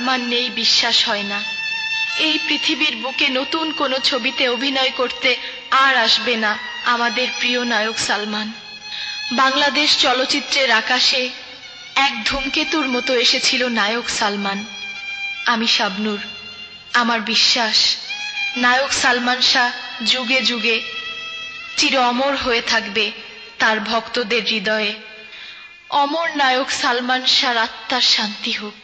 আমার নেই বিশ্বাস হয় না। এই পৃথিবীর বুকে নতুন কোনো ছবিতে অভিনয় করতে আর আসবে না আমাদের প্রিয় নায়ক সালমান। বাংলাদেশ চলচ্চিত্রের আকাশে এক ধূমকেতুর মতো এসেছিল নায়ক সালমান। আমি শাবনূর। আমার বিশ্বাস নায়ক সালমান শাহ যুগে যুগে চির অমর হয়ে থাকবে তার ভক্তদের হৃদয়ে। অমর নায়ক সালমান শাহর আত্মার শান্তি হোক।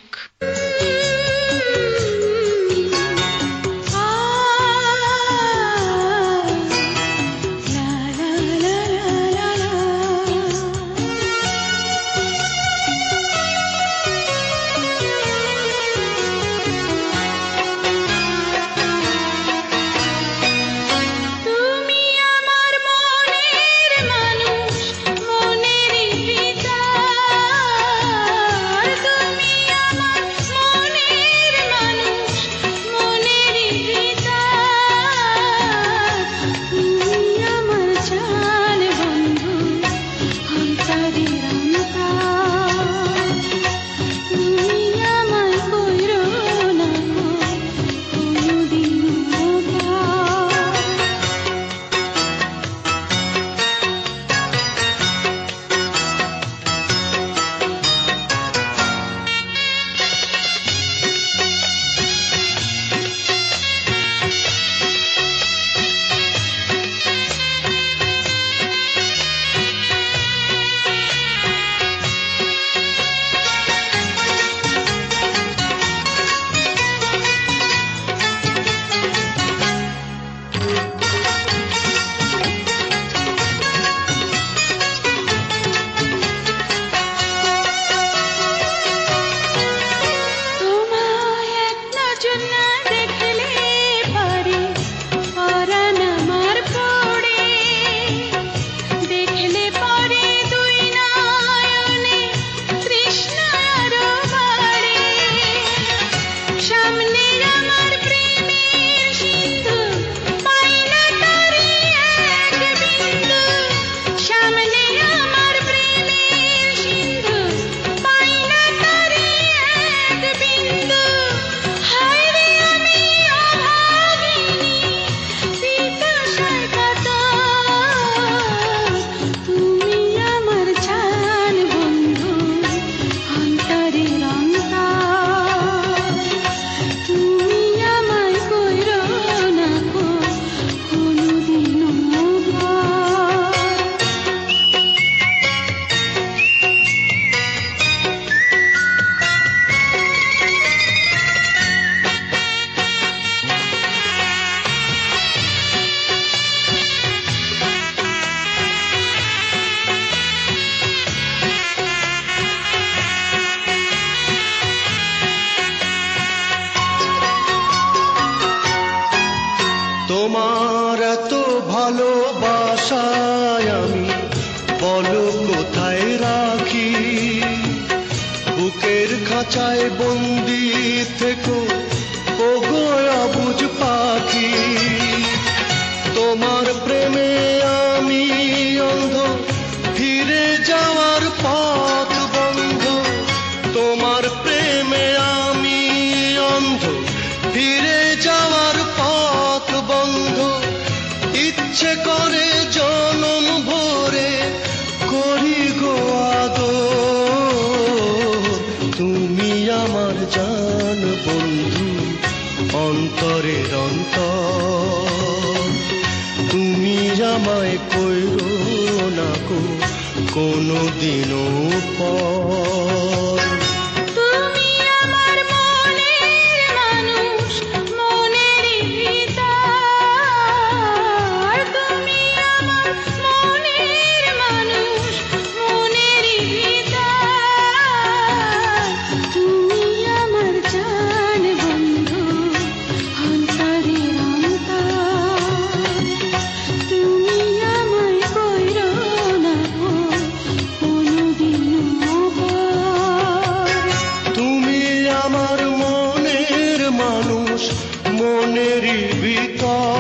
তোমার এত ভালোবাসায় আমি বলো কোথায় রাখি, বুকের খাঁচায় বন্দি থেকো ওগো অবুঝ পাখি। তোমার প্রেমে আমি অন্ধ, ফিরে যাওয়ার পথ বন্ধ। তোমার প্রেমে আমি অন্ধ, ফিরে যাওয়ার পথ বন্ধ। ইচ্ছে করে জনম ভরে করি গো আদর। তুমি আমার জান বন্ধু, অন্তরের অন্তর। তুমি আমায় কইরো না গো কোনদিনও পর। মনেরই ভিতর